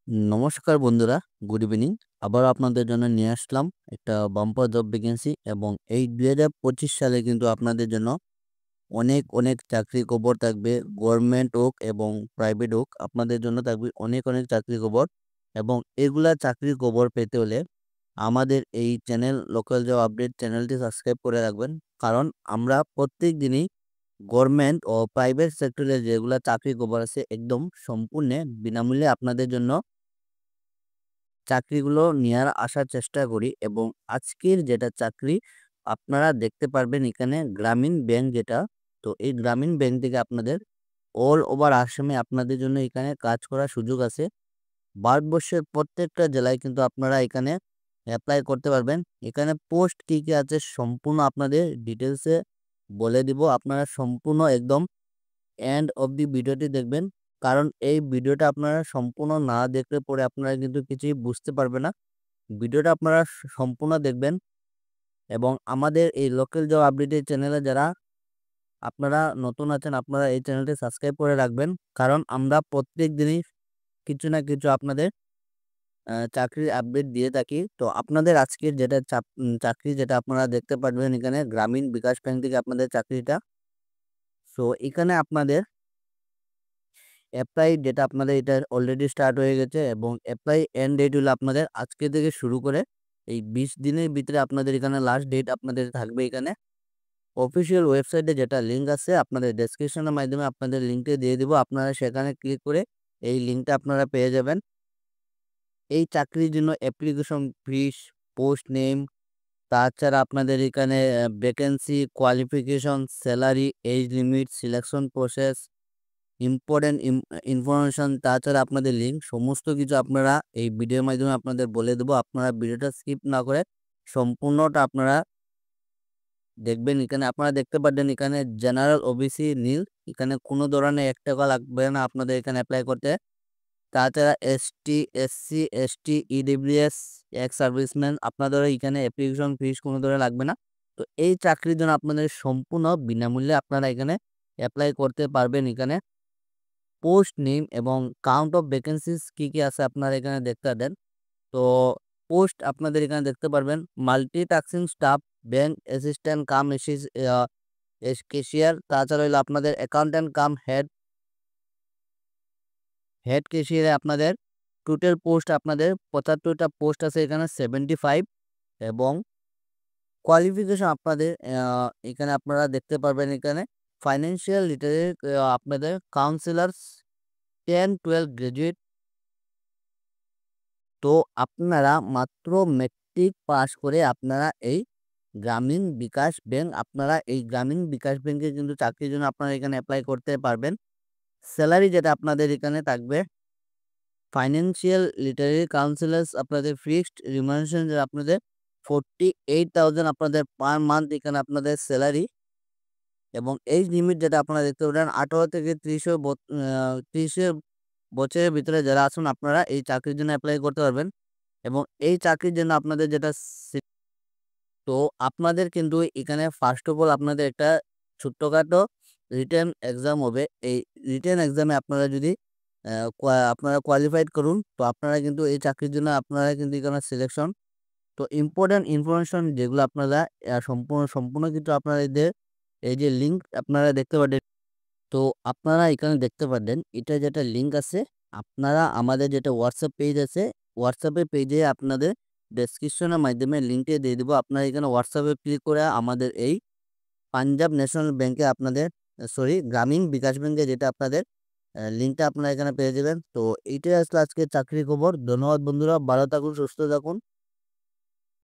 নমস্কার বন্ধুরা, good evening. আবার আপনাদের জন্য নিয়ে আসলাম একটা বাম্পার জব ভ্যাকেন্সি এবং এই 2025 সালে কিন্তু আপনাদের জন্য অনেক চাকরির খবর থাকবে। গভর্নমেন্ট হোক এবং প্রাইভেট হোক, আপনাদের জন্য থাকবে অনেক চাকরির খবর। এবং এগুলা চাকরির খবর পেতে হলে আমাদের এই চ্যানেল লোকাল জব আপডেট চ্যানেলটি সাবস্ক্রাইব করে রাখবেন। কারণ আমরা প্রত্যেক দিনই গভর্নমেন্ট ও প্রাইভেট সেক্টরে যেগুলা চাকরির খবর আছে একদম সম্পূর্ণ বিনামূল্যে আপনাদের জন্য চাকরিগুলো নেওয়ার আসার চেষ্টা করি। এবং আজকের যেটা চাকরি আপনারা দেখতে পারবেন এখানে গ্রামীণ ব্যাংক যেটা, তো এই গ্রামীণ ব্যাংক থেকে আপনাদের অল ওভার আসামে আপনাদের জন্য এখানে কাজ করার সুযোগ আছে। ভারতবর্ষের প্রত্যেকটা জেলায় কিন্তু আপনারা এখানে অ্যাপ্লাই করতে পারবেন। এখানে পোস্ট কী আছে সম্পূর্ণ আপনাদের ডিটেলসে বলে দিব। আপনারা সম্পূর্ণ একদম এন্ড অফ দি ভিডিওটি দেখবেন, কারণ এই ভিডিওটা আপনারা সম্পূর্ণ না দেখলে পরে আপনারা কিন্তু কিছুই বুঝতে পারবে না। ভিডিওটা আপনারা সম্পূর্ণ দেখবেন এবং আমাদের এই লোকাল জব আপডেটের চ্যানেলে যারা আপনারা নতুন আছেন, আপনারা এই চ্যানেলটি সাবস্ক্রাইব করে রাখবেন। কারণ আমরা প্রত্যেক দিনই কিছু না কিছু আপনাদের চাকরির আপডেট দিয়ে থাকি। তো আপনাদের আজকের যেটা চাকরি যেটা আপনারা দেখতে পারবেন এখানে গ্রামীণ বিকাশ ব্যাংক থেকে আপনাদের চাকরিটা। সো এখানে আপনাদের অ্যাপ্লাই ডেট আপনাদের এটা অলরেডি স্টার্ট হয়ে গেছে এবং অ্যাপ্লাই এন্ড ডেট হলো আপনাদের আজকে থেকে শুরু করে এই 20 দিনের ভিতরে আপনাদের এখানে লাস্ট ডেট আপনাদের থাকবে। এখানে অফিসিয়াল ওয়েবসাইটে যেটা লিঙ্ক আছে আপনাদের ডেসক্রিপশনের মাধ্যমে আপনাদের লিঙ্কটা দিয়ে দিব। আপনারা সেখানে ক্লিক করে এই লিঙ্কটা আপনারা পেয়ে যাবেন। এই চাকরির জন্য অ্যাপ্লিকেশন ফিস, পোস্ট নেম, তাছাড়া আপনাদের এখানে vacancy, qualification, salary, age limit, selection process, important information, তাছাড়া আপনাদের লিঙ্ক সমস্ত কিছু আপনারা এই ভিডিওর মাধ্যমে আপনাদের বলে দেবো। আপনারা ভিডিওটা স্কিপ না করে সম্পূর্ণটা আপনারা দেখবেন। এখানে আপনারা দেখতে পাচ্ছেন এখানে জেনারেল, ওবিসি নীল, এখানে কোনো ধরনের 1 টাকা লাগবে না আপনাদের এখানে অ্যাপ্লাই করতে। তাছাড়া ST, SC, ST, EWS, ex serviceman, আপনাদের এখানে অ্যাপ্লিকেশন ফিস কোনো ধরনের লাগবে না। তো এই চাকরির জন্য আপনাদের সম্পূর্ণ বিনামূল্যে আপনারা এখানে অ্যাপ্লাই করতে পারবেন। এখানে পোস্ট নেম এবং কাউন্ট অফ ভ্যাকেন্সিস কী আছে আপনারা এখানে দেখতে দেন। তো পোস্ট আপনাদের এখানে দেখতে পারবেন multitasking staff, bank assistant cum cashier, তাছাড়া হলো আপনাদের অ্যাকাউন্ট্যান্ট কাম হেড ক্যাশিয়ারে আপনাদের টোটাল পোস্ট আপনাদের 75টা পোস্ট আছে এখানে 75। এবং কোয়ালিফিকেশন আপনাদের এখানে আপনারা দেখতে পারবেন এখানে ফাইন্যান্সিয়াল লিটারেট, আপনাদের কাউন্সিলার্স 10-12 গ্রাজুয়েট। তো আপনারা মাত্র মেট্রিক পাস করে আপনারা এই গ্রামীণ বিকাশ ব্যাংক, আপনারা এই গ্রামীণ বিকাশ ব্যাংকে কিন্তু চাকরির জন্য আপনারা এখানে অ্যাপ্লাই করতে পারবেন। স্যালারি যেটা আপনাদের এখানে থাকবে, ফাইন্যান্সিয়াল লিটারেরি কাউন্সিলার্স আপনাদের ফিক্সড রিমুনারেশন যেটা আপনাদের 48,000 আপনাদের পার মান্থ এখানে আপনাদের স্যালারি। এবং এজ লিমিট যেটা আপনারা দেখতে পারেন 18 থেকে 30 বছরের ভিতরে যারা আছেন আপনারা এই চাকরির জন্য অ্যাপ্লাই করতে পারবেন। এবং এই চাকরির জন্য আপনাদের যেটা তো আপনাদের কিন্তু এখানে ফার্স্ট অফ অল আপনাদের একটা ছোট্টখাটো রিটেন এক্সাম হবে। এই রিটেন এক্সামে আপনারা যদি আপনারা কোয়ালিফাইড করুন, তো আপনারা কিন্তু এই চাকরির জন্য আপনারা কিন্তু এখানে সিলেকশন। তো ইম্পর্টেন্ট ইনফরমেশন যেগুলো আপনারা সম্পূর্ণ কিন্তু আপনারা এদের এই যে লিঙ্ক আপনারা দেখতে পারেন। তো আপনারা এখানে দেখতে পারবেন এটা যেটা লিঙ্ক আছে, আপনারা আমাদের যেটা হোয়াটসঅ্যাপ পেজ আছে, হোয়াটসঅ্যাপের পেজে আপনাদের ডেসক্রিপশনের মাধ্যমে লিঙ্কটা দিয়ে দেবো। আপনারা এখানে হোয়াটসঅ্যাপে ক্লিক করে আমাদের এই পাঞ্জাব ন্যাশনাল ব্যাংকে আপনাদের গ্রামীণ বিকাশ ব্যাংকে যেটা আপনাদের লিঙ্কটা আপনারা এখানে পেয়ে যাবেন। তো এইটাই আসলে আজকে চাকরির খবর। ধন্যবাদ বন্ধুরা, ভালো থাকুন, সুস্থ থাকুন।